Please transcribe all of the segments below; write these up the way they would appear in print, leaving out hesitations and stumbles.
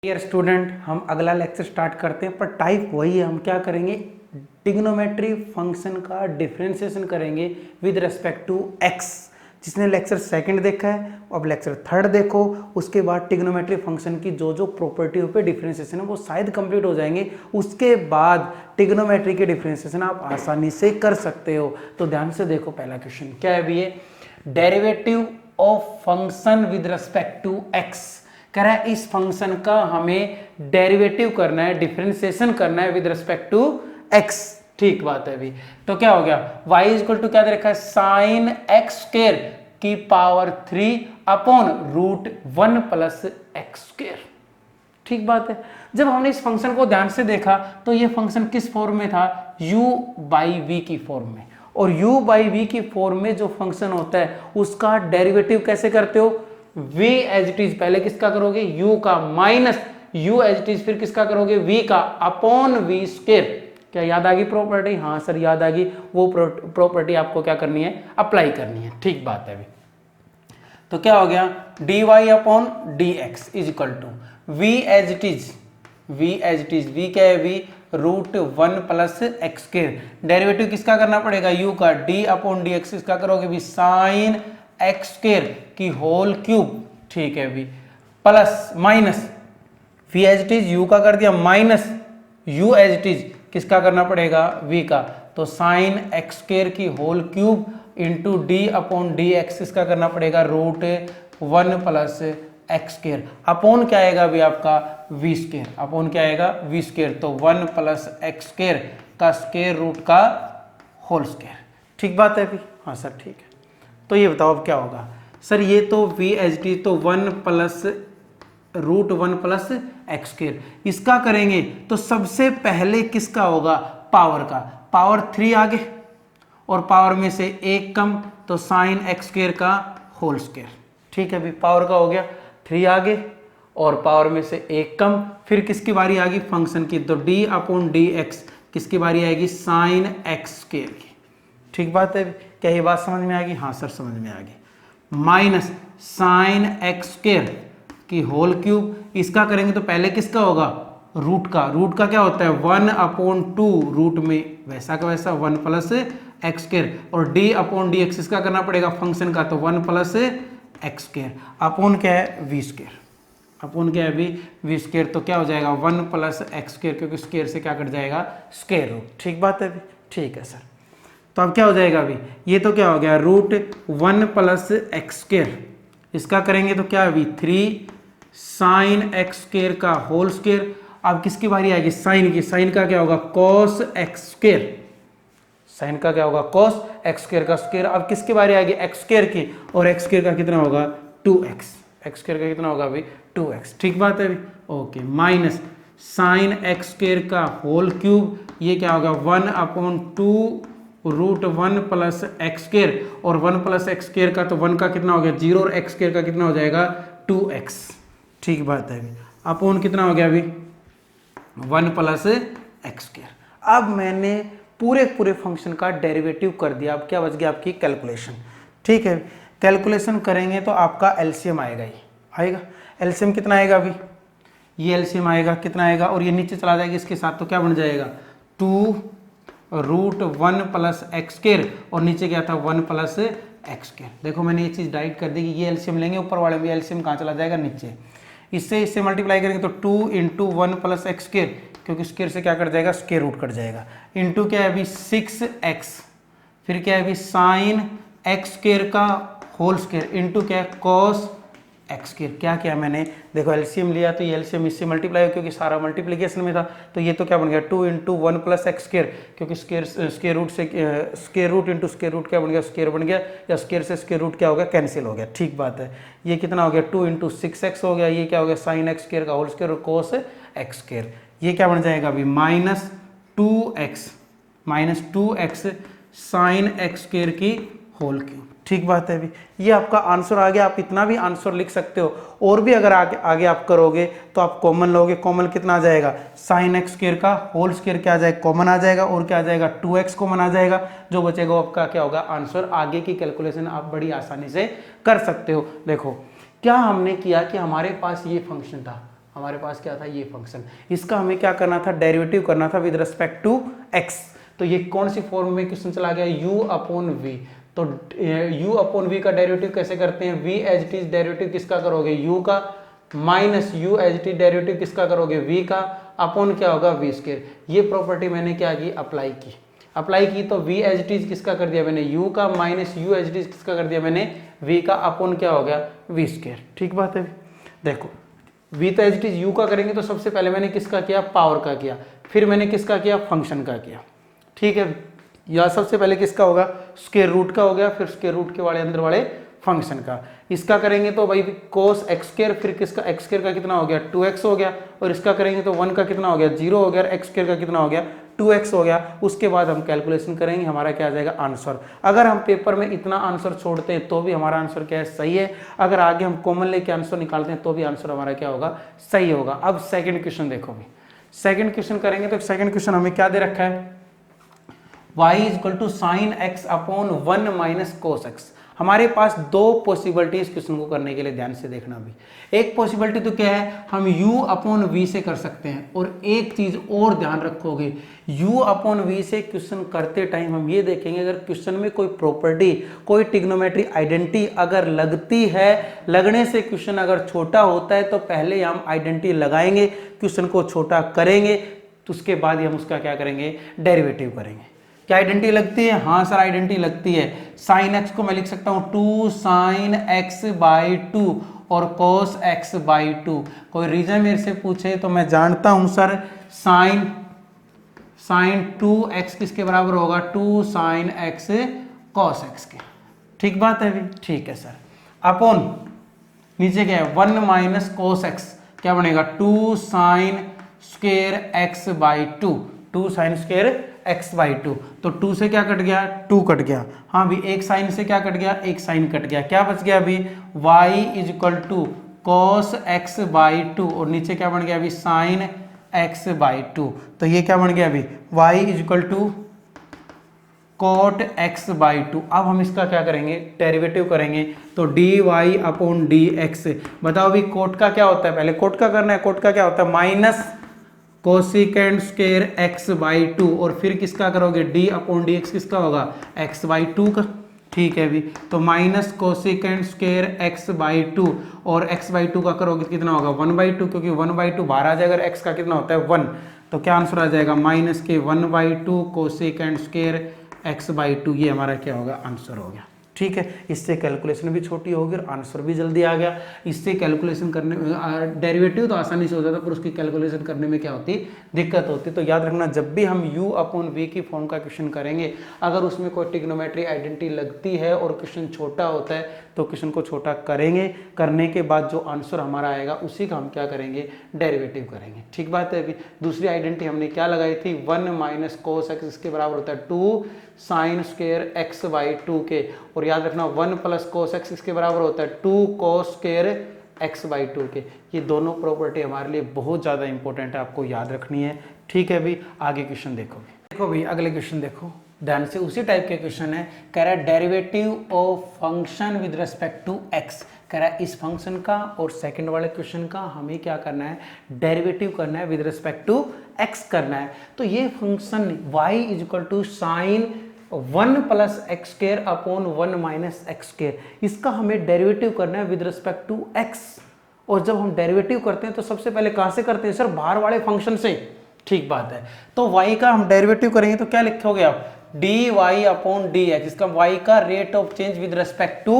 Dear student, हम अगला lecture start करते हैं, पर टाइप वही है। हम क्या करेंगे, ट्रिग्नोमेट्री फंक्शन का डिफरेंशिएशन करेंगे विद रिस्पेक्ट टू एक्स। जिसने लेक्चर सेकंड देखा है अब लेक्चर थर्ड देखो, उसके बाद ट्रिग्नोमेट्री फंक्शन की जो जो प्रॉपर्टियों पे डिफरेंशिएशन है वो शायद कंप्लीट हो जाएंगे। उसके बाद ट्रिग्नोमेट्री के डिफरेंशिएशन आप आसानी से कर सकते हो। तो ध्यान से देखो, पहला क्वेश्चन क्या है भी, derivative of function with respect to x. कह रहा है इस फंक्शन का हमें डेरिवेटिव करना है, डिफरेंशिएशन करना है विद रिस्पेक्ट टू एक्स। ठीक बात है अभी। तो क्या हो गया, y इक्वल टू क्या दे रखा है, साइन एक्स स्क्वायर की power 3 upon root 1 plus x square. ठीक बात है। जब हमने इस फंक्शन को ध्यान से देखा तो ये फंक्शन किस फॉर्म में था, u बाई वी की फॉर्म में। और u बाई वी की फॉर्म में जो फंक्शन होता है उसका डेरिवेटिव कैसे करते हो, v एज इट इज, पहले किसका करोगे u का, minus u as it is, फिर किसका करोगे v का, अपॉन वी स्क्वायर। क्या याद आ गई प्रॉपर्टी? हाँ सर याद आ गई। वो प्रॉपर्टी आपको क्या करनी है, अप्लाई करनी है। ठीक बात है अभी। तो क्या हो गया, dy upon dx is equal to v as it is, v as it is, v क्या है, v root 1 plus x square. Derivative किसका करना पड़ेगा, u का, d अपॉन dx किसका करोगे भी, साइन एक्स स्क्वायर की होल क्यूब। ठीक है भी, plus minus v as it is, u का कर दिया, minus u as it is किसका करना पड़ेगा, v का। तो साइन एक्स स्क्वायर की whole cube into d upon d x किसका करना पड़ेगा, root 1 plus x square. Upon क्या आएगा अभी आपका, वी स्क्वायर। अपॉन क्या आएगा, वी स्क्वायर। तो 1 प्लस एक्स स्क्वायर का स्क्वायर रूट का होल स्क्वायर। ठीक बात है अभी? हाँ सर ठीक है। तो ये बताओ अब क्या होगा सर, ये तो वी एच टी, तो 1 plus root 1 plus x square, इसका करेंगे तो सबसे पहले किसका होगा, पावर का। पावर 3 आगे और पावर में से 1 कम, तो साइन एक्स स्क्वायर का होल स्क्वायर। ठीक है अभी, पावर का हो गया 3 आगे और पावर में से 1 कम, फिर किसकी बारी आ गई, फंक्शन की। तो डी अपॉन डी एक्स किसकी बारी आएगी, साइन एक्स स्क्वायर की। ठीक बात है, क्या ये बात समझ में आ गई? हाँ सर समझ में आ गई। माइनस साइन एक्स स्क्वायर की होल क्यूब, इसका करेंगे तो पहले किसका होगा, रूट का। रूट का क्या होता है, 1 अपॉन 2, रूट में वैसा का वैसा 1 प्लस एक्स स्क्वायर, और डी अपॉन डी एक्स इसका करना पड़ेगा फंक्शन का, तो 1 प्लस एक्स स्क्वायर। अपॉन क्या है, वी स्क्वायर। अपॉन क्या है अभी, वी स्क्वायर। तो क्या हो जाएगा 1 प्लस एक्स स्क्वायर, क्योंकि स्क्वायर से क्या कट जाएगा, स्क्वायर रूट। ठीक बात है अभी? ठीक है सर। तो अब क्या हो जाएगा अभी, ये तो क्या हो गया, रूट 1 प्लस एक्स स्क्वायर, इसका करेंगे तो क्या अभी 3 साइन एक्स स्क्वायर का होल स्क्वायर। अब किसकी बारी आएगी, साइन की। साइन का क्या होगा, कॉस एक्स स्क्वायर। साइन का क्या होगा, कॉस एक्स स्क्वायर का स्क्वायर। अब किसकी बारी आएगी, एक्स स्क्वायर की, और एक्स स्क्वायर का कितना होगा, 2x। एक्स स्क्वायर का कितना होगा अभी, 2x। ठीक बात है अभी? Okay. Minus sine x square का होल क्यूब, ये क्या होगा, 1 upon 2 root 1 plus x square, और 1 प्लस एक्स स्क्वायर का तो 1 का कितना हो गया 0, और एक्स स्क्वायर का कितना हो जाएगा 2x। ठीक बात है अभी। अपॉन कितना हो गया अभी, 1 प्लस एक्स स्क्वायर। अब मैंने पूरे फंक्शन का डेरिवेटिव कर दिया। अब क्या बच गया, आपकी कैलकुलेशन। ठीक है, कैलकुलेशन करेंगे तो आपका एलसीएम आएगा, ही आएगा। एलसीएम कितना आएगा अभी, ये एलसीएम आएगा कितना आएगा, और ये नीचे चला जाएगा इसके साथ, तो क्या बन जाएगा 2 रूट 1 प्लस एक्स स्क्वायर, और नीचे क्या था 1 प्लस एक्स स्क्वायर। देखो मैंने ये चीज़ डाइट कर दी कि ये एलसीएम लेंगे, ऊपर वाले में एलसीएम कहाँ चला जाएगा, नीचे। इससे मल्टीप्लाई करेंगे तो 2 इंटू 1 प्लस एक्स स्क्वायर, क्योंकि स्क्वायर से क्या कट जाएगा, स्क्वायर रूट कट जाएगा, इंटू क्या है अभी 6x, फिर क्या है अभी साइन एक्स स्क्वायर का होल स्क्वायर, इंटू क्या है कॉस एक्स स्क्वायर। क्या किया मैंने, देखो एलसीएम लिया तो ये एलसीएम इससे मल्टीप्लाई हो, क्योंकि सारा मल्टीप्लिकेशन में था, तो ये तो क्या बन गया 2 इंटू 1 प्लस एक्स स्क्वायर, क्योंकि स्क्वायर रूट से square root into square root क्या बन गया, स्क्वायर बन गया, या स्क्वायर से स्क्वायर रूट क्या हो गया, कैंसिल हो गया। ठीक बात है। ये कितना हो गया 2 इंटू 6x हो गया, ये क्या हो गया साइन एक्स स्क्वायर का होल स्क्वायर और कोस एक्स स्क्वायर। ये क्या बन जाएगा अभी, minus 2x sign x square की होल क्यूब। ठीक बात है अभी, ये आपका आंसर आ गया। आप इतना भी आंसर लिख सकते हो, और भी अगर आगे आप करोगे तो आप कॉमन लोगे। कॉमन कितना आ जाएगा, साइन एक्स स्क्वायर का होल स्क्वायर क्या आ जाएगा, कॉमन आ जाएगा, और क्या आ जाएगा 2x कॉमन आ जाएगा। जो बचेगा वो आपका क्या होगा, आंसर। आगे की कैलकुलेशन आप बड़ी आसानी से कर सकते हो। देखो क्या हमने किया कि हमारे पास ये फंक्शन था, हमारे पास क्या था, ये फंक्शन, इसका हमें क्या करना था, डेरिवेटिव करना था विद रिस्पेक्ट टू एक्स। तो ये कौन सी फॉर्म में क्वेश्चन चला गया, u अपॉन v। तो u अपॉन v का डेरिवेटिव कैसे करते हैं, v as it is derivative किसका करोगे, u का, minus u as it is derivative किसका करोगे, v का, अपॉन क्या होगा, v स्क्वायर। ये प्रॉपर्टी मैंने क्या की, अप्लाई की तो v एज इट इज किसका कर दिया मैंने, u का, minus u as it is किसका कर दिया मैंने, v का, अपॉन क्या हो गया, v स्क्वायर। ठीक बात है। देखो v तो एज इट इज u का करेंगे तो सबसे पहले मैंने किसका किया, पावर का किया, फिर मैंने किसका किया, फंक्शन का किया। ठीक है, या सबसे पहले किसका होगा, स्क्वायर रूट का हो गया, फिर स्क्वायर रूट के वाले अंदर वाले फंक्शन का। इसका करेंगे तो भाई कोस एक्स स्क्वायर, फिर किसका, एक्स स्क्वायर का कितना हो गया, 2x हो गया, और इसका करेंगे तो 1 का कितना हो गया, 0 हो गया, एक्स स्क्वायर का कितना हो गया, 2x हो गया। उसके बाद हम कैलकुलेशन करेंगे, हमारा क्या आ जाएगा, आंसर। अगर हम पेपर में इतना आंसर छोड़ते हैं तो भी हमारा आंसर क्या है, सही है। अगर आगे हम कॉमन लेके आंसर निकालते हैं तो भी आंसर हमारा क्या होगा, सही होगा। अब सेकेंड क्वेश्चन देखो, सेकेंड क्वेश्चन करेंगे तो सेकेंड क्वेश्चन हमें क्या दे रखा है, y equal to sine x upon 1 minus cos x. हमारे पास दो पॉसिबिलिटी इस क्वेश्चन को करने के लिए, ध्यान से देखना भी। एक पॉसिबिलिटी तो क्या है, हम u अपॉन v से कर सकते हैं, और एक चीज और ध्यान रखोगे, u अपॉन v से क्वेश्चन करते टाइम हम ये देखेंगे, अगर क्वेश्चन में कोई प्रॉपर्टी, कोई ट्रिग्नोमेट्री आइडेंटिटी अगर लगती है, लगने से क्वेश्चन अगर छोटा होता है तो पहले हम आइडेंटिटी लगाएंगे, क्वेश्चन को छोटा करेंगे, तो उसके बाद ही हम उसका क्या करेंगे, डेरिवेटिव करेंगे। क्या आइडेंटिटी लगती है, हाँ सर आइडेंटिटी लगती है। साइन एक्स को मैं लिख सकता हूं 2 साइन एक्स बाई 2 और कोस एक्स बाई 2। कोई रीजन मेरे से पूछे तो मैं जानता हूं सर साइन 2x किसके बराबर होगा, 2 साइन एक्स कोस एक्स के। ठीक बात है भी, ठीक है सर। अपॉन नीचे क्या है, 1 माइनस कोस एक्स, क्या बनेगा, 2 sine square x by 2, 2 sine square x by 2। तो 2 से क्या कट गया, 2 कट गया, हाँ भी एक साइन से क्या कट गया, एक साइन कट गया, क्या बच गया अभी, y is equal to cos x by 2, और नीचे क्या बन गया अभी, साइन एक्स बाई 2। तो ये क्या बन गया अभी, y is equal to cot x by 2। अब हम इसका क्या करेंगे, डेरिवेटिव करेंगे, तो d y upon d x. बताओ अभी कोट का क्या होता है, पहले कोट का करना है, कोट का क्या होता है, minus cosecant square x by 2, और फिर किसका करोगे, डी अपॉन डी एक्स किसका होगा, एक्स बाई 2 का। ठीक है अभी, तो minus cosecant square x by 2, और एक्स बाई 2 का करोगे कितना होगा, 1 बाई 2, क्योंकि 1 बाई 2 बाहर आ जाएगा, अगर एक्स का कितना होता है 1, तो क्या आंसर आ जाएगा, माइनस के 1 by 2 cosecant square x by 2। ये हमारा क्या होगा, आंसर हो गया। ठीक है, इससे कैलकुलेशन भी छोटी होगी और आंसर भी जल्दी आ गया। इससे कैलकुलेशन करने में, डेरिवेटिव तो आसानी से हो जाता, पर उसकी कैलकुलेशन करने में क्या होती, दिक्कत होती। तो याद रखना, जब भी हम u अपॉन v की फॉर्म का क्वेश्चन करेंगे, अगर उसमें कोई ट्रिग्नोमेट्री आइडेंटिटी लगती है और क्वेश्चन छोटा होता है तो क्वेश्चन को छोटा करेंगे, करने के बाद जो आंसर हमारा आएगा उसी का हम क्या करेंगे, डेरिवेटिव करेंगे। ठीक बात है। अभी दूसरी आइडेंटिटी हमने क्या लगाई थी, 1 माइनस कोस एक्स इसके बराबर होता है 2 साइन स्क्वायर एक्स बाई 2 के, और याद रखना 1 प्लस कोस एक्स इसके बराबर होता है 2 कोस स्क्वायर एक्स बाई 2 के। ये दोनों प्रॉपर्टी हमारे लिए बहुत ज़्यादा इंपॉर्टेंट है, आपको याद रखनी है। ठीक है भाई, आगे क्वेश्चन देखो भाई, अगले क्वेश्चन देखो ध्यान से, उसी टाइप के क्वेश्चन है। कह रहा है derivative of function with respect to x. कह रहा है इस फंक्शन का और सेकंड वाले क्वेश्चन का हमें क्या करना है, डेरिवेटिव करना है विद रिस्पेक्ट टू एक्स करना है। तो ये function y is equal to sine 1 plus x square upon 1 minus x square, इसका हमें डेरिवेटिव करना है विद रिस्पेक्ट टू एक्स। और जब हम डेरिवेटिव करते हैं तो सबसे पहले कहाँ से करते हैं सर, बाहर वाले फंक्शन से। ठीक बात है। तो y का हम डेरिवेटिव करेंगे तो क्या लिखोगे आप, d y upon d x, इसका y का rate of change with respect to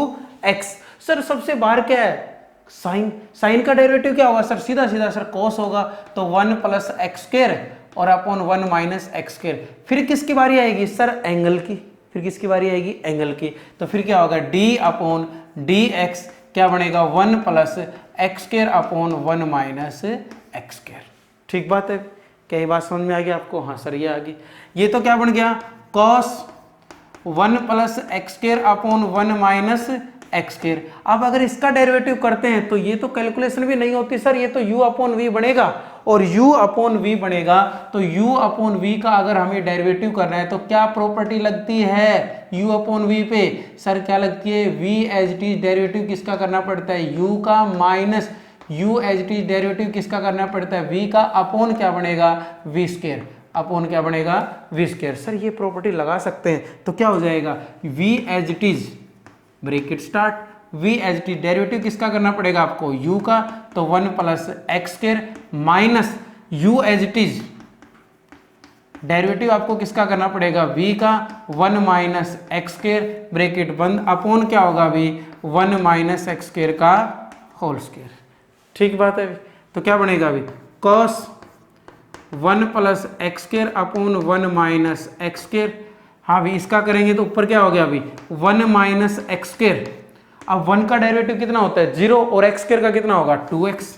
x। Sir सबसे बाहर क्या है, साइन, साइन का डेरिवेटिव क्या होगा सर, सीधा सीधा सर cos होगा, तो 1 प्लस एक्स स्क्वायर और अपॉन 1 माइनस एक्स स्क्वायर। फिर किसकी बारी आएगी सर, एंगल की, फिर किसकी बारी आएगी, एंगल की। तो फिर क्या होगा, डी अपॉन डी एक्स क्या बनेगा, 1 plus x square upon 1 minus x square. ठीक बात है, क्या ये बात समझ में आ गई आपको, हाँ सर ये आ गई। ये तो क्या बन गया, cos 1 plus x square upon 1 minus x square. अब अगर इसका डेरिवेटिव करते हैं तो ये तो कैलकुलेशन भी नहीं होती सर, ये तो u अपॉन वी बनेगा, और u अपॉन वी बनेगा तो u अपॉन वी का अगर हमें डेरिवेटिव करना है तो क्या प्रॉपर्टी लगती है u अपॉन वी पे, सर क्या लगती है, v as it is derivative किसका करना पड़ता है, u का minus u as it is derivative किसका करना पड़ता है, v का अपॉन क्या बनेगा, v स्क्वायर, अपॉन क्या बनेगा, v स्क्वायर। सर ये प्रॉपर्टी लगा सकते हैं तो क्या हो जाएगा, v as it is bracket start, v as it is derivative किसका करना पड़ेगा आपको, u का, तो 1 plus x square minus u as it is derivative आपको किसका करना पड़ेगा, v का, 1 माइनस एक्स स्क्वायर ब्रैकेट बंद, अपॉन क्या होगा v, 1 माइनस एक्स स्क्वायर का होल स्क्वायर। ठीक बात है, तो क्या बनेगा अभी, cos 1 plus x square upon 1 minus x square. हाँ भी इसका करेंगे तो ऊपर क्या हो गया अभी, 1 माइनस एक्स स्क्वायर। अब 1 का डेरिवेटिव कितना होता है 0 और एक्स स्क्वायर का कितना होगा 2x।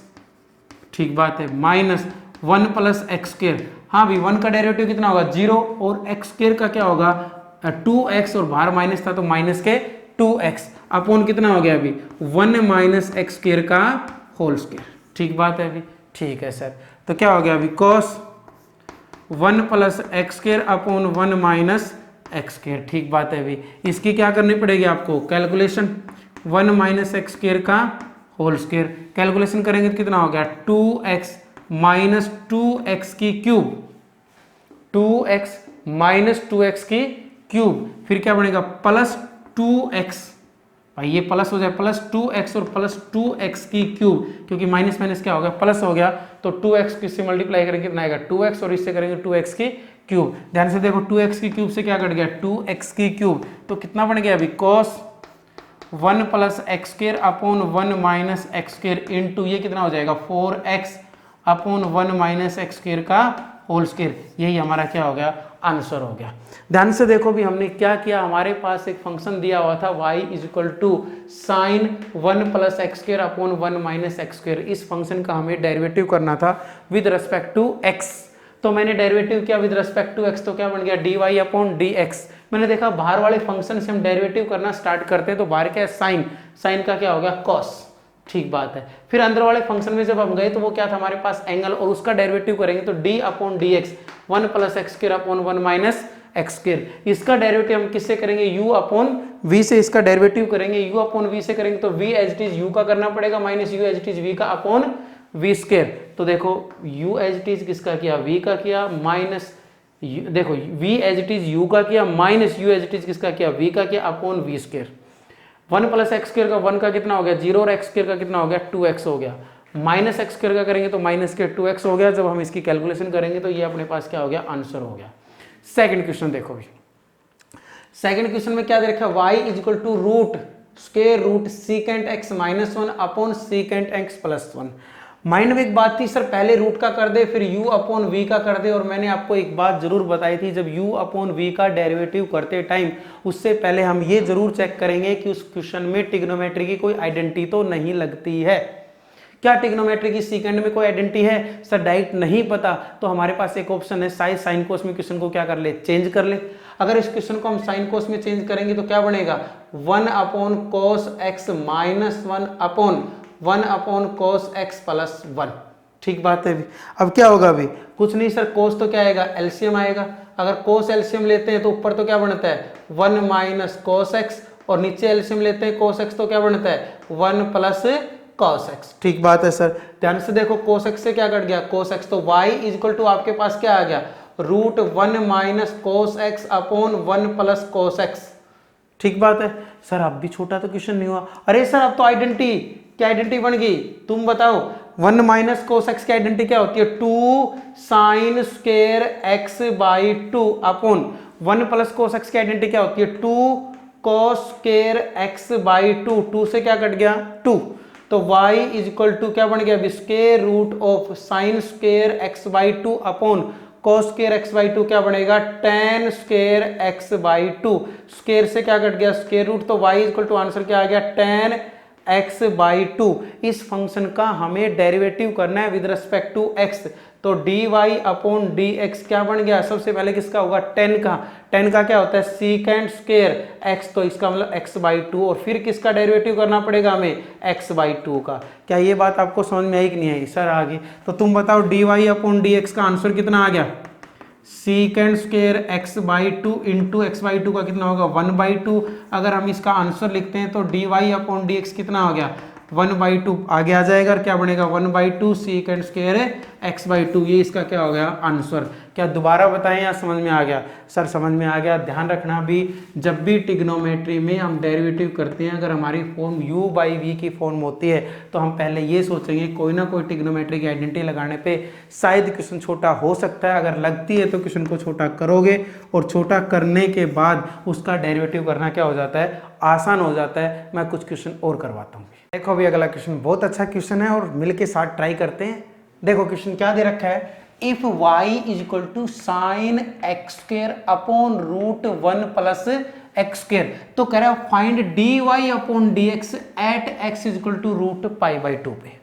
ठीक बात है, माइनस 1 प्लस एक्स स्क्वायर। हाँ भी 1 का डेरिवेटिव कितना होगा 0 और एक्स स्क्वायर का क्या होगा 2x, और बाहर माइनस था तो माइनस के 2x, अपॉन कितना हो गया अभी 1 माइनस एक्स स्क्वायर का होल स्क्वायर। ठीक बात है अभी, ठीक है सर, तो क्या हो गया अभी cos 1 plus x square upon 1 minus x square. ठीक बात है अभी, इसकी क्या करनी पड़ेगी आपको कैलकुलेशन, 1 माइनस एक्स स्क्वायर का होल स्क्वायर, कैलकुलेशन करेंगे तो कितना हो गया 2x माइनस 2x की क्यूब, 2x माइनस 2x की क्यूब, फिर क्या बनेगा प्लस 2x, भाई ये प्लस हो जाए प्लस 2x और प्लस 2x की क्यूब, क्योंकि माइनस माइनस क्या हो गया प्लस हो गया, तो 2x किससे मल्टीप्लाई करेंगे कितना आएगा 2x, और इससे करेंगे 2x की क्यूब। ध्यान से देखो 2x की क्यूब से क्या कट गया 2x की क्यूब, तो कितना बन गया अभी cos 1 plus x square upon 1 minus x square into ये कितना हो जाएगा 4x upon 1 minus x square का होल स्क्वायर। यही हमारा क्या हो गया आंसर हो गया। ध्यान से देखो भी हमने क्या किया, हमारे पास एक फंक्शन दिया हुआ था y is equal to sine 1 plus x square upon 1 minus x square. इस फंक्शन का हमें डेरिवेटिव करना था विद रेस्पेक्ट टू x, तो मैंने डेरिवेटिव किया विद रेस्पेक्ट टू x, तो क्या बन गया dy अपॉन dx। मैंने देखा बाहर वाले फंक्शन से हम डेरिवेटिव करना स्टार्ट करते हैं तो बाहर क्या है साइन, साइन का क्या हो गया cos। ठीक बात है, फिर अंदर वाले फंक्शन में जब हम गए तो वो क्या था हमारे पास एंगल, और उसका डेरिवेटिव करेंगे तो d upon dx 1 plus x square upon 1 minus x square. इसका डेरिवेटिव हम किससे करेंगे u अपॉन v से, इसका डेरिवेटिव करेंगे u अपॉन v से करेंगे तो v as it is u का करना पड़ेगा minus u as it is v का अपॉन v स्क्वायर। तो देखो u एज इट इज किसका किया v का किया माइनस देखो v as it is u का किया minus u as it is किसका किया v का किया upon v square. 1 plus x square का 1 का कितना हो गया 0 और एक्स स्क्वायर का कितना हो गया 2x हो गया, माइनस एक्स स्क्वायर का करेंगे तो माइनस के 2x हो गया। जब हम इसकी कैलकुलेशन करेंगे तो ये अपने पास क्या हो गया आंसर हो गया। सेकंड क्वेश्चन देखो भी, सेकंड क्वेश्चन में क्या दे रखा है y is equal to root square root secant x minus 1 upon secant x plus 1। Mind में एक बात थी सर पहले रूट का कर दे फिर u अपॉन v का कर दे, और मैंने आपको एक बात जरूर बताई थी जब u अपॉन v का डेरिवेटिव करते टाइम उससे पहले हम ये जरूर चेक करेंगे कि उस क्वेश्चन में ट्रिग्नोमेट्री की कोई आइडेंटिटी तो नहीं लगती है। क्या ट्रिग्नोमेट्री की सीकेंड में कोई आइडेंटिटी है सर, डायरेक्ट नहीं पता, तो हमारे पास एक ऑप्शन है साइन कोस में क्वेश्चन को क्या कर ले चेंज कर ले। अगर इस क्वेश्चन को हम साइन कोस में चेंज करेंगे तो क्या बनेगा 1 अपॉन कोस x माइनस 1 अपॉन 1 अपॉन कोस x प्लस 1। ठीक बात है। अब क्या होगा अभी कुछ नहीं सर, कोस तो क्या आएगा एलसीएम आएगा, अगर कोस एलसीएम लेते हैं तो ऊपर तो क्या बनता है 1 माइनस कोस x, और नीचे एलसीएम लेते हैं कोस x तो क्या बनता है 1 प्लस cos x। ठीक बात है सर, ध्यान से देखो cos x से क्या कट गया cos x, तो y इज इक्वल टू आपके पास क्या आ गया root 1 minus cos x upon 1 plus cos x। ठीक बात है सर, अब भी छोटा तो क्वेश्चन नहीं हुआ। अरे सर अब तो आइडेंटिटी, क्या आइडेंटिटी बन गई तुम बताओ। 1 माइनस कोस x की आइडेंटिटी क्या होती है 2 sign square x by 2 upon 1 plus cos x की आइडेंटिटी क्या होती है 2 कोस स्क्वायर x बाई 2, 2 से क्या कट गया 2, तो y इज इक्वल टू क्या बन गया square root of sine square x by 2 upon cos square x by 2 क्या बनेगा tan square x by 2, square से क्या कट गया स्क्वायर रूट, तो y is equal to answer क्या आ गया tan x बाई 2। इस फंक्शन का हमें डेरिवेटिव करना है विद रिस्पेक्ट टू x, तो dy अपॉन dx क्या बन गया सबसे पहले किसका होगा tan का, tan का क्या होता है सीकेंट स्क्वायर x, तो इसका मतलब x बाई 2, और फिर किसका डेरिवेटिव करना पड़ेगा हमें x बाई 2 का। क्या ये बात आपको समझ में आई कि नहीं आई सर? आ गई। तो तुम बताओ dy अपॉन dx का आंसर कितना आ गया secant square x by 2 into x by 2 का कितना होगा 1 बाई 2। अगर हम इसका आंसर लिखते हैं तो dy अपॉन dx कितना हो गया 1/2 आगे आ जाएगा और क्या बनेगा 1/2 सेकंड स्क्वायर x/2। ये इसका क्या हो गया आंसर। क्या दोबारा बताएं या समझ में आ गया? सर समझ में आ गया। ध्यान रखना भी जब भी ट्रिग्नोमेट्री में हम डेरिवेटिव करते हैं, अगर हमारी फॉर्म u/v की फॉर्म होती है तो हम पहले ये सोचेंगे कोई ना कोई ट्रिग्नोमेट्री की आइडेंटिटी लगाने पे शायद क्वेश्चन छोटा हो सकता है। अगर लगती है तो क्वेश्चन को छोटा करोगे और छोटा करने के बाद उसका डेरिवेटिव करना क्या हो जाता है, आसान हो जाता है। मैं कुछ क्वेश्चन और करवाता हूँ। देखो अभी अगला क्वेश्चन बहुत अच्छा क्वेश्चन है और मिलके साथ ट्राई करते हैं। देखो क्वेश्चन क्या दे रखा है, if y is equal to sine x square upon root 1 plus x square, तो कह रहा है find dy upon dx at x is equal to root π/2 पे।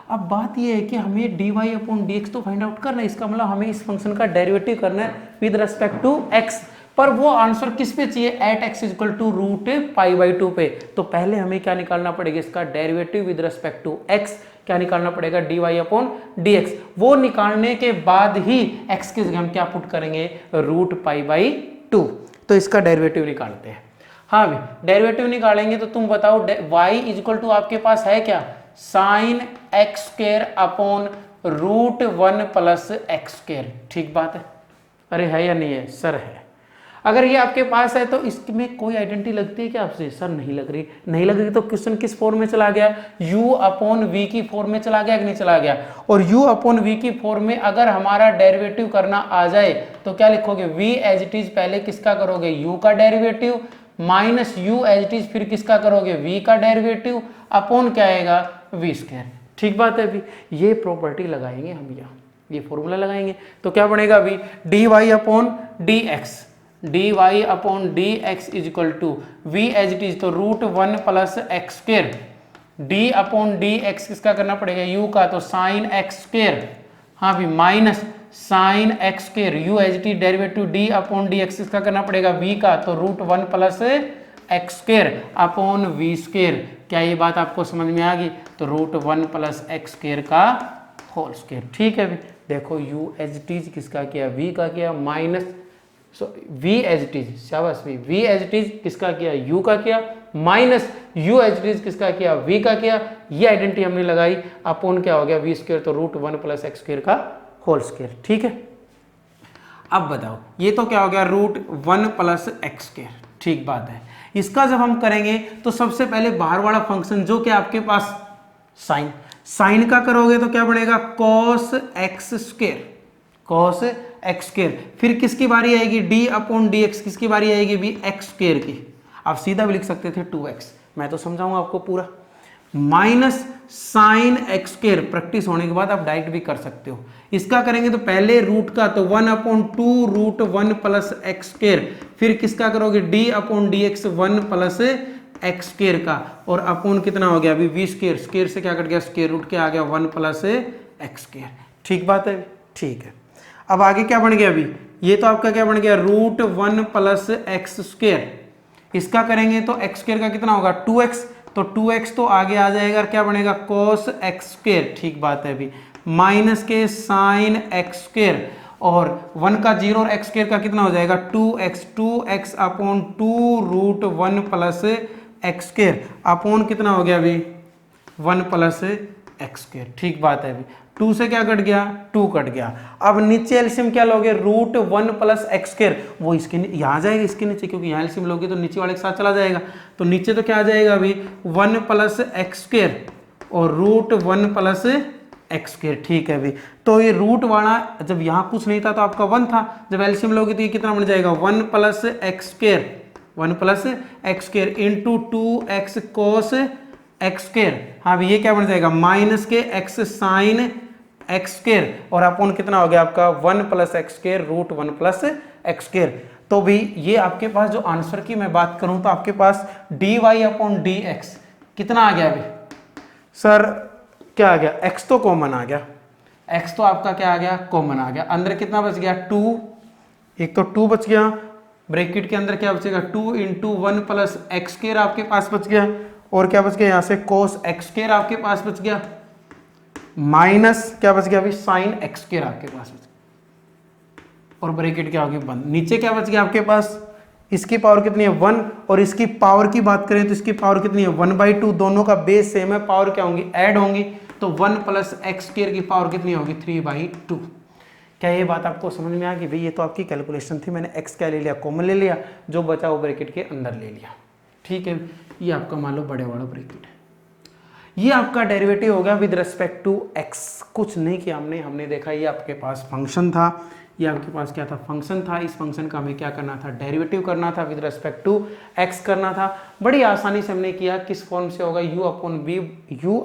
अब बात ये है कि हमें dy अपॉन dx तो फाइंड आउट करना है, इसका मतलब हमें इस फंक्शन का डेरिवेटिव करना है विद रेस्पेक्ट टू x, पर वो आंसर किस पे चाहिए, at x is equal to root π/2 पे। तो पहले हमें क्या निकालना पड़ेगा, इसका derivative with respect to x क्या निकालना पड़ेगा, dy अपॉन dx। वो निकालने के बाद ही x की जगह हम क्या पुट करेंगे, रूट π/2। तो इसका डेरिवेटिव निकालते हैं। हाँ भी डेरिवेटिव निकालेंगे तो तुम बताओ y इज इक्वल टू आपके पास है क्या, sine x square upon root 1 plus x square. ठीक बात है, अरे है या नहीं है सर? है। अगर ये आपके पास है तो इसमें कोई आइडेंटिटी लगती है क्या आपसे? सर नहीं लग रही। नहीं लग रही तो क्वेश्चन किस फॉर्म में चला गया, u अपॉन वी की फॉर्म में चला गया कि नहीं चला गया। और u अपॉन वी की फॉर्म में अगर हमारा डेरिवेटिव करना आ जाए तो क्या लिखोगे, v एज इट इज पहले किसका करोगे, u का derivative minus u as it is फिर किसका करोगे, v का डेरिवेटिव अपॉन क्या आएगा, v स्क्वायर। ठीक बात है। अभी ये प्रॉपर्टी लगाएंगे हम, यहाँ ये फॉर्मूला लगाएंगे तो क्या बनेगा अभी, dy upon dx, dy upon dx is equal to v as it is तो root 1 plus x square, d upon dx किसका करना पड़ेगा, u का, तो साइन एक्स स्क्वायर, हाँ भी minus sine x square, u as it is derivative d upon dx किसका करना पड़ेगा, v का, तो root 1 plus x square upon v square. क्या ये बात आपको समझ में आ गई? तो रूट 1 प्लस एक्स स्क्वायर का होल स्क्वायर। ठीक है, देखो u एज इट इज किसका किया, v का किया, minus v as it is, शाबाश भी, v एज इट इज किसका किया, u का किया, minus u as it is किसका किया, v का किया। ये आइडेंटिटी हमने लगाई, अपॉन क्या हो गया, v स्क्वायर, तो रूट 1 प्लस एक्स स्क्वायर का होल स्क्वायर। ठीक है, अब बताओ ये तो क्या हो गया, रूट 1 प्लस एक्स स्क्वायर। ठीक बात है। इसका जब हम करेंगे तो सबसे पहले बाहर वाला फंक्शन जो कि आपके पास साइन, साइन का करोगे तो क्या बनेगा, cos x square, cos x square. फिर किसकी बारी आएगी, d अपॉन dx, किसकी बारी आएगी भी, एक्स स्क्वायर की। आप सीधा भी लिख सकते थे 2x, मैं तो समझाऊंगा आपको पूरा, minus sine x square. Practice होने के बाद आप डायरेक्ट भी कर सकते हो। इसका करेंगे तो पहले रूट का, तो 1 upon 2 root 1 plus x square, फिर किसका करोगे, d upon dx 1 plus x square का, और अपॉन कितना हो गया अभी, v स्क्वायर, स्क्वायर से क्या कट गया, स्क्वायर रूट के आ गया 1 प्लस एक्स स्क्वायर। ठीक बात है, ठीक है। अब आगे क्या बन गया अभी, ये तो आपका क्या बन गया, रूट 1 प्लस एक्स स्क्वायर। इसका करेंगे तो एक्स स्क्वायर का कितना होगा, 2x, तो 2x तो आगे आ जाएगा, क्या बनेगा, कॉस एक्स स्क्वायर। ठीक बात है अभी, माइनस के साइन एक्स स्क्वायर, और 1 का 0 और एक्स स्क्वायर का कितना हो जाएगा, 2x upon 2 root 1 plus x square, upon कितना हो गया अभी, 1 प्लस एक्स स्क्वायर। ठीक बात है अभी, 2 से क्या कट गया, 2 कट गया। अब नीचे एलसीएम क्या लोगे, रूट 1 प्लस एक्स स्क्वायर, वो इसके यहाँ जाएगा, इसके नीचे, क्योंकि यहाँ एलसीएम लोगे तो नीचे वाले के साथ चला जाएगा, तो नीचे तो क्या आ जाएगा अभी, 1 प्लस एक्स स्क्वायर और रूट 1 प्लस एक्स स्क्वायर। ठीक है अभी, तो ये रूट वाला जब यहाँ कुछ नहीं था तो आपका 1 था, जब एलसीएम लोगे तो ये कितना बन जाएगा, 1 plus x square, 1 plus x square into 2x cos x square. हाँ भी, ये क्या बन जाएगा, माइनस के x साइन एक्स स्क्वायर, और अपॉन कितना हो गया आपका, 1 plus x square root 1 plus x square. तो भी ये आपके पास जो आंसर की मैं बात करूं तो आपके पास dy अपॉन dx कितना आ गया अभी, सर क्या आ गया, x तो कॉमन आ गया, x तो आपका क्या आ गया, कॉमन आ गया। अंदर कितना बच गया, 2, एक तो 2 बच गया, ब्रैकेट के अंदर क्या बचेगा, 2 इंटू 1 प्लस एक्स स्क्वायर आपके पास बच गया, और क्या बच गया यहाँ से, कोस एक्स स्क्वायर आपके पास बच गया, माइनस क्या बच गया अभी, साइन एक्स स्क्वायर आपके पास बच गया, और ब्रैकेट क्या होगी बंद। नीचे क्या बच गया आपके पास, इसकी पावर कितनी है 1, और इसकी पावर की बात करें तो इसकी पावर कितनी है 1/2, दोनों का बेस सेम है, पावर क्या होंगी ऐड होंगी, तो 1 + x² की पावर कितनी होगी 3/2। क्या ये बात आपको समझ में आ गई? भाई ये तो आपकी कैलकुलेशन थी, मैंने x क्या ले लिया कॉमन ले लिया, जो बचा वो ब्रैकेट के अंदर ले लिया। ठीक है, ये आपका मान लो बड़े वाला ब्रैकेट है। ये आपका डेरिवेटिव हो गया विद रिस्पेक्ट टू x। कुछ नहीं किया हमने देखा ये आपके पास फंक्शन था, ये आपके पास क्या था फंक्शन था, इस फंक्शन का हमें क्या करना था डेरिवेटिव करना था, विद रिस्पेक्ट टू x करना था। बड़ी आसानी से हमने किया, किस फॉर्म से होगा u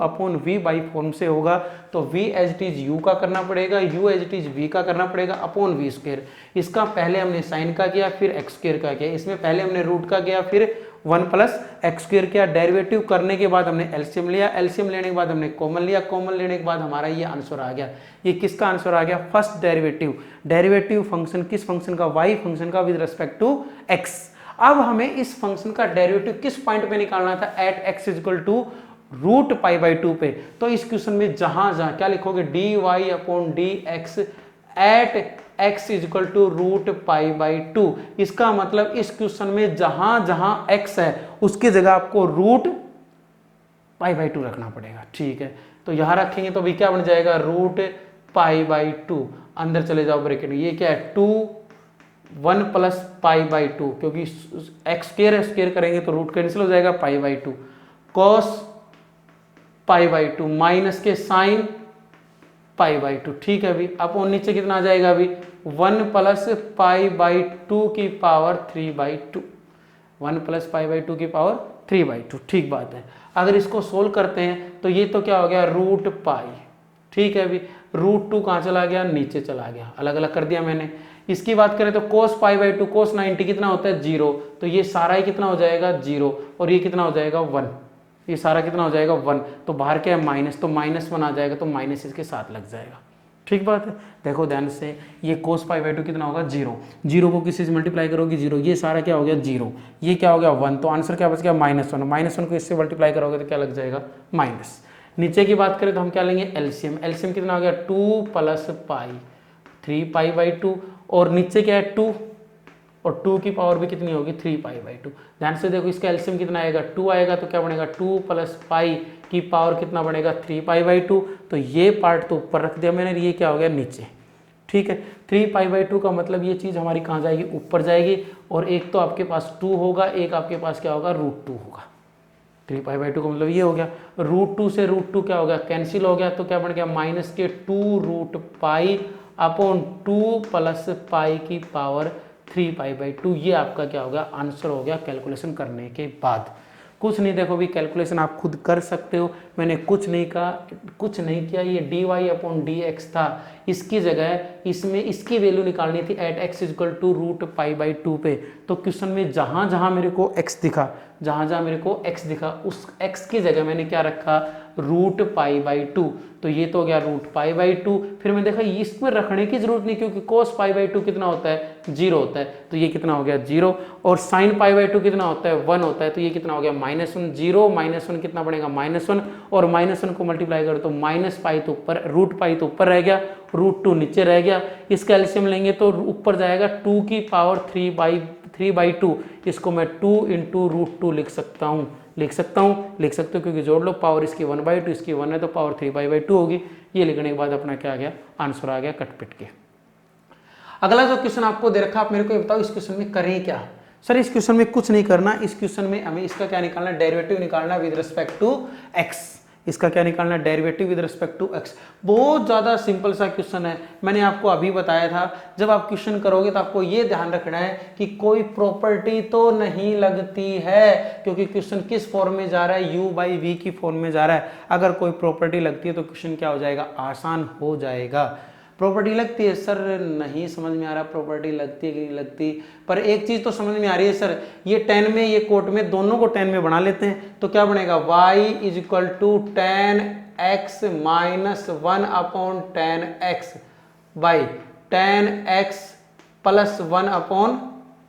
upon v by form से होगा, तो v as it is u का करना पड़ेगा, u as it is v का करना पड़ेगा अपॉन v²। इसका पहले हमने साइन का किया फिर x² का किया, इसमें पहले हमने रूट का किया फिर 1 + x² किया। डेरिवेटिव करने के बाद हमने एलसीएम लिया, एलसीएम लेने के बाद हमने कॉमन लिया, कॉमन लेने के बाद हमारा ये आंसर आ गया। ये किसका आंसर आ गया? First derivative. डेरिवेटिव फंक्शन किस फंक्शन का? y फंक्शन का विद रिस्पेक्ट टू x। अब हमें इस फंक्शन का डेरिवेटिव किस पॉइंट पे निकालना था? एट x = √π/2 पे। तो इस क्वेश्चन में जहां जहां क्या लिखोगे dy/dx एट x = √π/2। इसका मतलब इस क्वेश्चन में जहां जहां x है उसकी जगह आपको √π/2 रखना पड़ेगा। ठीक है, तो यहां रखेंगे तो भी क्या बन जाएगा √π/2। अंदर चले जाओ ब्रैकेट में, ये क्या है 1 + π/2, क्योंकि x² करेंगे तो रूट कैंसिल हो जाएगा π/2, cos π/2 माइनस के साइन π/2। ठीक है अभी अब और नीचे कितना आ जाएगा अभी 1 + π/2 की पावर 3/2, 1 + π/2 की पावर 3/2। ठीक बात है। अगर इसको सोल्व करते हैं तो ये तो क्या हो गया √π। ठीक है अभी √2 कहाँ चला गया? नीचे चला गया, अलग अलग कर दिया मैंने। इसकी बात करें तो cos π/2 cos 90 कितना होता है 0, तो ये सारा ही कितना हो जाएगा 0, और ये कितना हो जाएगा 1, ये सारा कितना हो जाएगा 1, तो बाहर क्या है माइनस, तो -1 आ जाएगा, तो माइनस इसके साथ लग जाएगा। ठीक बात है, देखो ध्यान से, ये cos π/2 कितना होगा 0, 0 को किसी से मल्टीप्लाई करोगे 0, ये सारा क्या हो गया 0, ये क्या हो गया 1, तो आंसर क्या बच गया -1, -1 को इससे मल्टीप्लाई करोगे तो क्या लग जाएगा माइनस। नीचे की बात करें तो हम क्या लेंगे एलसीएम, एलसीएम कितना हो गया 2 + π 3π/2, और नीचे क्या है 2, और 2 की पावर भी कितनी होगी 3π/2। ध्यान से देखो इसका एलसीएम कितना आएगा 2 आएगा, तो क्या बनेगा 2 + π की पावर कितना बनेगा 3π/2, तो ये पार्ट तो ऊपर रख दिया मैंने, ये क्या हो गया नीचे। ठीक है, 3π/2 का मतलब ये चीज़ हमारी कहाँ जाएगी ऊपर जाएगी, और एक तो आपके पास 2 होगा, एक आपके पास क्या होगा √2 होगा। 3π/2 का मतलब ये हो गया, √2 से √2 क्या हो गया कैंसिल हो गया, तो क्या बन गया -2√π अपॉन 2 + π की पावर 3π/2। ये आपका क्या हो गया आंसर हो गया कैलकुलेशन करने के बाद। कुछ नहीं, देखो भी कैलकुलेशन आप खुद कर सकते हो, मैंने कुछ नहीं किया, ये dy/dx था, इसकी जगह इसमें इसकी वैल्यू निकालनी थी एट x = √π/2 पे। तो क्वेश्चन में जहां जहां मेरे को x दिखा, उस x की जगह मैंने क्या रखा √π/2, तो ये तो हो गया √π/2। फिर मैं देखा इसमें रखने की जरूरत नहीं, क्योंकि cos π/2 कितना होता है 0 होता है, तो ये कितना हो गया 0, और sin π/2 कितना होता है 1 होता है, तो ये कितना हो गया -1, 0 -1 कितना बनेगा -1, और -1 को मल्टीप्लाई करो तो -π तो ऊपर, √π तो ऊपर रह गया, √2 नीचे रह गया। इसका एलसीएम लेंगे तो ऊपर जाएगा 2 की पावर 3/2, इसको मैं 2 × √2 लिख सकते हो, क्योंकि जोड़ लो, पावर इसकी 1/2 इसकी 1 है, तो पावर 3/2 होगी। ये लिखने के बाद अपना क्या आ गया आंसर आ गया कट पिट के। अगला जो क्वेश्चन आपको दे रखा, आप मेरे को ये बताओ इस क्वेश्चन में करें क्या? सर इस क्वेश्चन में कुछ नहीं करना, इस क्वेश्चन में हमें इसका क्या निकालना, डेरिवेटिव निकालना विद रिस्पेक्ट टू x। इसका क्या निकालना, derivative with respect to x। बहुत ज़्यादा सिंपल सा क्वेश्चन है, मैंने आपको अभी बताया था। जब आप क्वेश्चन करोगे तो आपको ये ध्यान रखना है कि कोई प्रॉपर्टी तो नहीं लगती है, क्योंकि क्वेश्चन किस फॉर्म में जा रहा है u/v की फॉर्म में जा रहा है। अगर कोई प्रॉपर्टी लगती है तो क्वेश्चन क्या हो जाएगा आसान हो जाएगा। प्रॉपर्टी लगती है सर, नहीं समझ में आ रहा प्रॉपर्टी लगती है कि नहीं लगती, पर एक चीज़ तो समझ में आ रही है सर, ये 10 में ये कोट में दोनों को 10 में बना लेते हैं, तो क्या बनेगा y = tan x - 1 upon tan x by tan x + 1 upon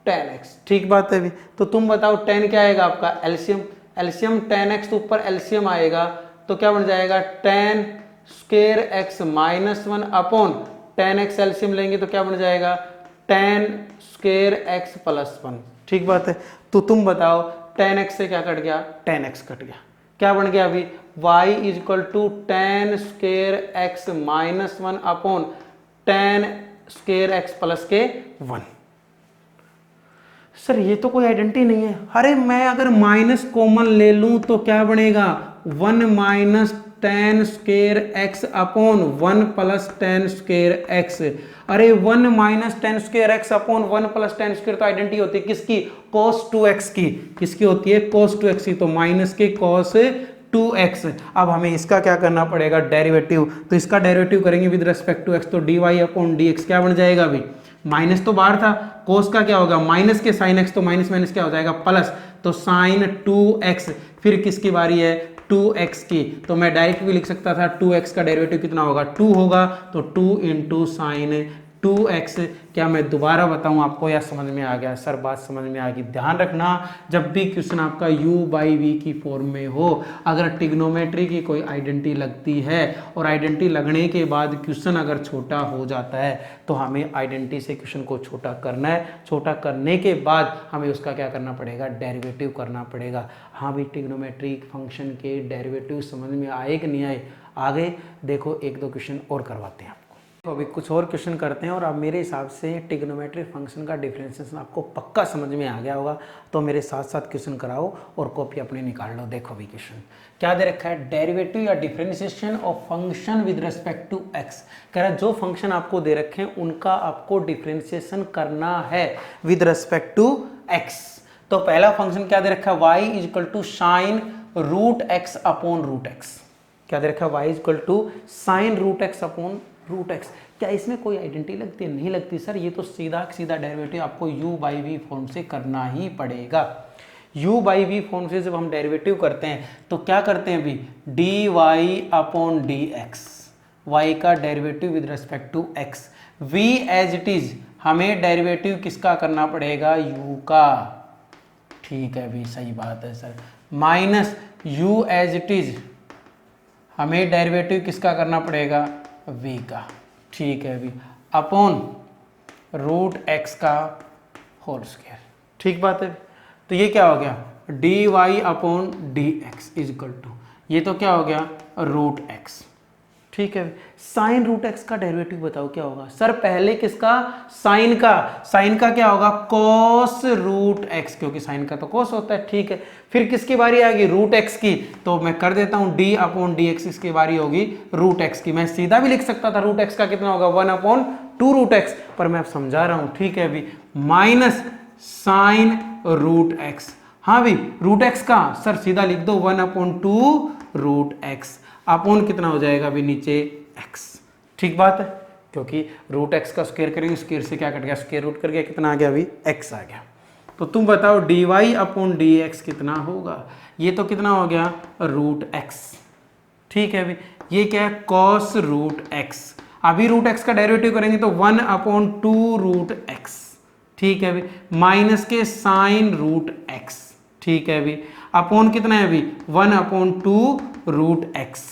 tan x। ठीक बात है अभी, तो तुम बताओ 10 क्या आएगा आपका एलसीएम tan x तो ऊपर एलसीएम आएगा, तो क्या बन जाएगा tan x - 1 upon tan x LCM लेंगे तो क्या बन जाएगा tan x + 1। ठीक बात है। तो तुम बताओ tan x से क्या कट गया, tan x कट गया, क्या बन गया अभी y is equal to tan square x minus 1 upon tan square x plus के 1। सर ये तो कोई आइडेंटिटी नहीं है। अरे मैं अगर माइनस कॉमन ले लूं तो क्या बनेगा 1 minus tan square x upon 1 plus tan square x। अरे 1 minus tan square x upon 1 plus tan square तो आइडेंटिटी होती है किसकी, cos 2x की। किसकी होती है, cos 2x की। तो माइनस के cos 2x। अब हमें इसका क्या करना पड़ेगा, डेरिवेटिव। तो इसका डेरिवेटिव करेंगे विद रिस्पेक्ट टू x, तो dy अपॉन dx क्या बन जाएगा अभी, माइनस तो बाहर था, cos का क्या होगा माइनस के sin x, तो माइनस माइनस क्या हो जाएगा प्लस, तो sin 2x। फिर किसकी बारी है 2x की, तो मैं डायरेक्ट भी लिख सकता था 2x का डेरिवेटिव कितना होगा 2 होगा, तो 2 इंटू साइन 2x। क्या मैं दोबारा बताऊं आपको या समझ में आ गया, सर बात समझ में आ गई। ध्यान रखना जब भी क्वेश्चन आपका u बाई वी की फॉर्म में हो, अगर ट्रिग्नोमेट्री की कोई आइडेंटिटी लगती है और आइडेंटिटी लगने के बाद क्वेश्चन अगर छोटा हो जाता है तो हमें आइडेंटिटी से क्वेश्चन को छोटा करना है। छोटा करने के बाद हमें उसका क्या करना पड़ेगा, डेरिवेटिव करना पड़ेगा। हाँ भाई ट्रिग्नोमेट्री फंक्शन के डेरिवेटिव समझ में आए कि नहीं आए, आगे देखो एक दो क्वेश्चन और करवाते हैं। तो अभी कुछ और क्वेश्चन करते हैं और अब मेरे हिसाब से ट्रिग्नोमेट्रिक फंक्शन का डिफरेंशिएशन आपको पक्का समझ में आ गया होगा। तो मेरे साथ साथ क्वेश्चन कराओ और कॉपी अपने निकाल लो। देखो अभी क्वेश्चन क्या दे रखा है, डेरिवेटिव या differentiation of function with respect to x. कह रहा है जो फंक्शन आपको दे रखे हैं उनका आपको डिफरेंशिएशन करना है विद रिस्पेक्ट टू एक्स। तो पहला फंक्शन क्या दे रखा है, y is equal to sine root x upon root x. क्या दे रखा है, y is equal to sine root x upon root x. क्या इसमें कोई आइडेंटिटी लगती है, नहीं लगती सर, ये तो सीधा सीधा डेरिवेटिव आपको u बाई वी फॉर्म से करना ही पड़ेगा। u बाई वी फॉर्म से जब हम डेरिवेटिव करते हैं तो क्या करते हैं अभी, dy upon d x, y का derivative with respect to x। v as it is हमें डेरिवेटिव किसका करना पड़ेगा, u का। ठीक है भी, सही बात है sir. Minus u as it is हमें डेरिवेटिव किसका करना पड़ेगा, v का। ठीक है भी, अपॉन रूट x का होल स्क्वायर। ठीक बात है। तो ये क्या हो गया, d y upon d x is equal to, ये तो क्या हो गया रूट x। ठीक है, साइन रूट एक्स का डेरिवेटिव बताओ क्या होगा। सर पहले किसका, साइन का। साइन का क्या होगा, कॉस रूट एक्स, क्योंकि साइन का तो कॉस होता है। ठीक है, फिर किसकी बारी आएगी, रूट एक्स की। तो मैं कर देता हूं डी अपॉन डी एक्स, इसकी बारी होगी रूट एक्स की। मैं सीधा भी लिख सकता था रूट एक्स का कितना होगा 1 अपॉन 2 रूट एक्स, पर मैं अब समझा रहा हूं। ठीक है अभी, माइनस साइन रूट एक्स। हाँ भी, रूट एक्स का सर सीधा लिख दो 1 अपॉन 2 रूट एक्स, अपॉन कितना हो जाएगा अभी नीचे x। ठीक बात है, क्योंकि रूट x का स्क्वायर करेंगे, स्क्वायर से क्या कट गया, स्क्वायर रूट कर गया, कितना आ गया अभी x आ गया। तो तुम बताओ dy अपॉन dx कितना होगा, ये तो कितना हो गया रूट x। ठीक है अभी, ये क्या है cos रूट x। अभी रूट x का डेरिवेटिव करेंगे तो 1 अपॉन 2 रूट x। ठीक है अभी, माइनस के साइन रूट x। ठीक है अभी, अपॉन कितना है अभी 1 upon 2 root x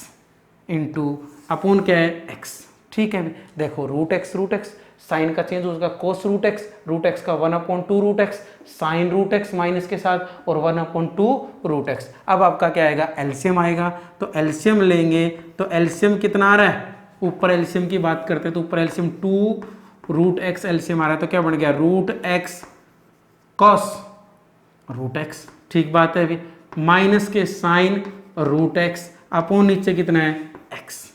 into upon क्या है x। ठीक है, देखो रूट एक्स साइन का चेंज हो जाएगा कोस रूट एक्स का 1 upon 2 root x, sine root x minus के साथ और 1 अपॉन 2 रूट एक्स। अब आपका क्या आएगा, एलसीएम आएगा। तो एलसीएम लेंगे तो एलसीएम कितना आ रहा है, ऊपर एलसीएम की बात करते हैं तो ऊपर एलसीएम 2 रूट एक्स एलसीएम आ रहा है, तो क्या बन गया root x cos root x. ठीक बात है अभी, माइनस के साइन रूट एक्स अपॉन नीचे कितना है एक्स।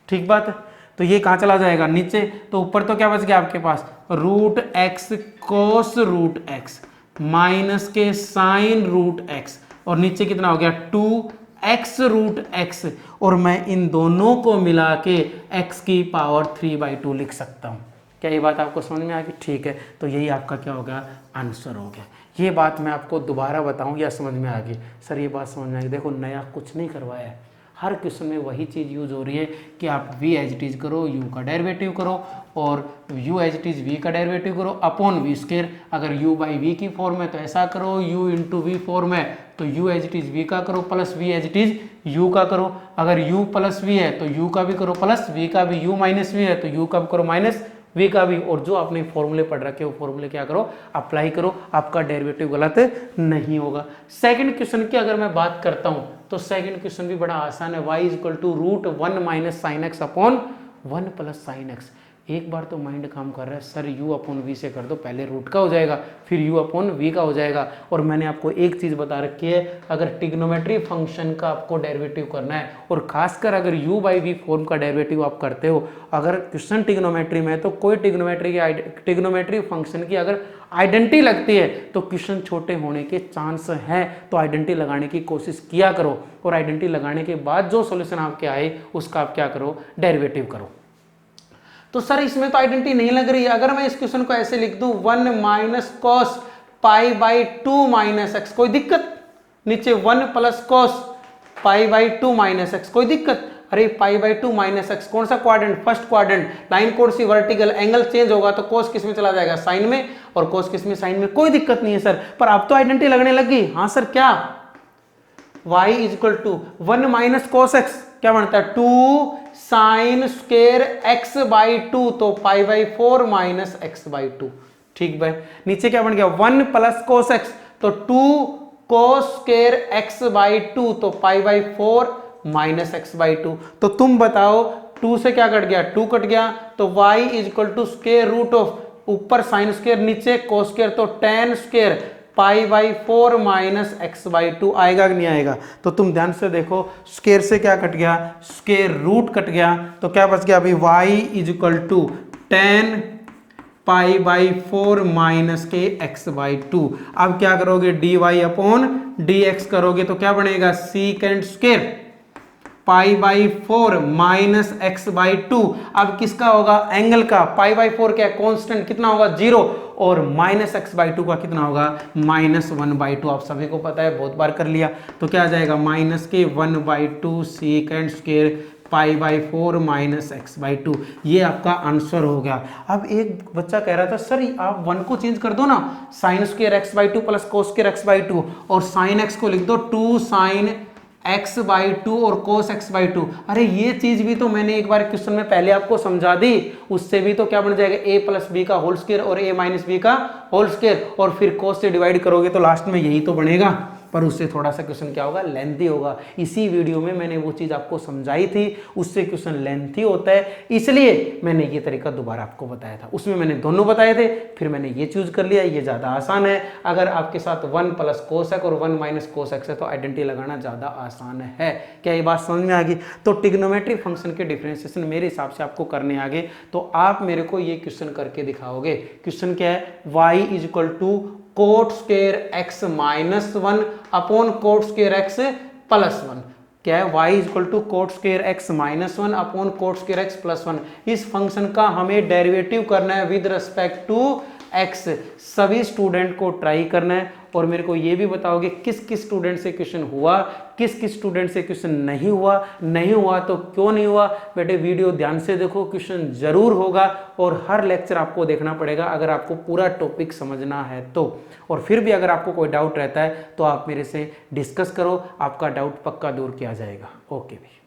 ठीक बात है, तो ये कहाँ चला जाएगा नीचे, तो ऊपर तो क्या बच गया आपके पास रूट एक्स कोस रूट एक्स माइनस के साइन रूट एक्स, और नीचे कितना हो गया 2x रूट एक्स, और मैं इन दोनों को मिला के x की पावर 3/2 लिख सकता हूँ। क्या ये बात आपको समझ में आ गई। ठीक है, तो यही आपका क्या होगा आंसर हो गया। ये बात मैं आपको दोबारा बताऊं या समझ में आ गई, सर ये बात समझ में आ गई। देखो नया कुछ नहीं करवाया है, हर क्वेश्चन में वही चीज़ यूज हो रही है कि आप v एज इट इज करो, u का डेरिवेटिव करो, और u as it is v का डेरिवेटिव करो अपॉन वी स्क्वायर। अगर u बाई v की फॉर्म है तो ऐसा करो, u इंटू वी फॉर्म है तो u as it is v का करो plus v as it is u का करो। अगर u प्लस v है तो u का भी करो प्लस v का भी, u माइनस v है तो u का भी करो माइनस v का v, और जो आपने फॉर्मूले पढ़ रखे वो फॉर्मूले क्या करो, अप्लाई करो, आपका डेरिवेटिव गलत नहीं होगा। सेकंड क्वेश्चन की अगर मैं बात करता हूं तो सेकंड क्वेश्चन भी बड़ा आसान है, y equal to root 1 minus sine x upon 1 plus sine x. एक बार तो माइंड काम कर रहा है, सर u अपॉन वी से कर दो, पहले रूट का हो जाएगा फिर u अपॉन वी का हो जाएगा। और मैंने आपको एक चीज़ बता रखी है, अगर ट्रिग्नोमेट्री फंक्शन का आपको डेरिवेटिव करना है और खासकर अगर u बाई वी फॉर्म का डेरिवेटिव आप करते हो, अगर क्वेश्चन ट्रिग्नोमेट्री में है तो कोई ट्रिग्नोमेट्री फंक्शन की अगर आइडेंटिटी लगती है तो क्वेश्चन छोटे होने के चांस हैं, तो आइडेंटिटी लगाने की कोशिश किया करो और आइडेंटिटी लगाने के बाद जो सॉल्यूशन आपके आए उसका आप क्या करो, डेरिवेटिव करो। तो सर इसमें तो आइडेंटिटी नहीं लग रही है, अगर मैं इस क्वेश्चन को ऐसे लिख दूं 1 minus cos pi by 2 minus x, कोई दिक्कत? नीचे 1 plus cos pi by 2 minus x, कोई दिक्कत? अरे पाई बाई 2 माइनस एक्स कौन सा क्वाड्रेंट? फर्स्ट क्वाड्रेंट, लाइन कौन सी? वर्टिकल। एंगल चेंज होगा तो कोस किस में चला जाएगा? साइन में, और कोस किस में? साइन में। कोई दिक्कत नहीं है सर, पर अब तो आइडेंटिटी लगने लगी। हाँ सर क्या? y is equal to 1 minus cos x क्या बनता है? 2 साइन स्क्वायर x बाई 2, तो पाई बाई 4 माइनस एक्स बाई 2। ठीक भाई, नीचे क्या बन गया? 1 प्लस कोस एक्स, तो 2 कोस स्क्वायर x बाई 2, तो पाई बाई 4 माइनस एक्स बाई 2। तो तुम बताओ 2 से क्या कट गया? 2 कट गया, तो y is equal to square root of, ऊपर साइन स्क्वायर नीचे कोस स्क्वायर, तो tan square pi by 4 minus x by 2 आएगा कि नहीं आएगा? तो तुम ध्यान से देखो, स्क्वायर से क्या कट गया? स्क्वायर रूट कट गया, तो क्या बच गया अभी? y is equal to tan pi by 4 minus के एक्स बाई 2। अब क्या करोगे? dy अपॉन dx करोगे तो क्या बनेगा? Secant square pi by 4 minus x by 2। अब किसका होगा? एंगल का। पाई बाई 4 क्या? कांस्टेंट, कितना होगा? 0, और माइनस एक्स बाई 2 का कितना होगा? -1 बाई 2। आप सभी को पता है, बहुत बार कर लिया। तो क्या आ जाएगा? माइनस के 1 by 2 secant square pi by 4 minus x by 2। ये आपका आंसर हो गया। अब एक बच्चा कह रहा था सर आप 1 को चेंज कर दो ना, sine square x by 2 plus cos square x by 2, और साइन एक्स को लिख दो 2 साइन x बाई 2 और cos x बाई 2। अरे ये चीज भी तो मैंने एक बार क्वेश्चन में पहले आपको समझा दी, उससे भी तो क्या बन जाएगा? a प्लस बी का होल स्क्वायर और a माइनस बी का होल स्क्वायर, और फिर cos से डिवाइड करोगे तो लास्ट में यही तो बनेगा। पर उससे थोड़ा सा क्वेश्चन क्या होगा? लेंथी होगा। इसी वीडियो में मैंने वो चीज़ आपको समझाई थी, उससे क्वेश्चन लेंथी होता है, इसलिए मैंने ये तरीका दोबारा आपको बताया था। उसमें मैंने दोनों बताए थे, फिर मैंने ये चूज कर लिया, ये ज़्यादा आसान है। अगर आपके साथ 1 प्लस कोस एक्स और 1 माइनस कोस एक्स है तो आइडेंटिटी लगाना ज़्यादा आसान है। क्या ये बात समझ में आ गई? तो ट्रिग्नोमेट्री फंक्शन के डिफरेंशिएशन मेरे हिसाब से आपको करने आगे, तो आप मेरे को ये क्वेश्चन करके दिखाओगे। क्वेश्चन क्या है? y is equal to cot square x minus 1 upon cot square x plus 1। क्या है? y is equal to cot square x minus 1 upon cot square x plus 1। इस फंक्शन का हमें डेरिवेटिव करना है विद रिस्पेक्ट टू x। सभी student को try करना है, और मेरे को ये भी बताओगे किस किस स्टूडेंट से क्वेश्चन हुआ, किस किस स्टूडेंट से क्वेश्चन नहीं हुआ तो क्यों नहीं हुआ। बेटे वीडियो ध्यान से देखो, क्वेश्चन जरूर होगा, और हर लेक्चर आपको देखना पड़ेगा अगर आपको पूरा टॉपिक समझना है तो। और फिर भी अगर आपको कोई डाउट रहता है तो आप मेरे से डिस्कस करो, आपका डाउट पक्का दूर किया जाएगा। ओके भाई।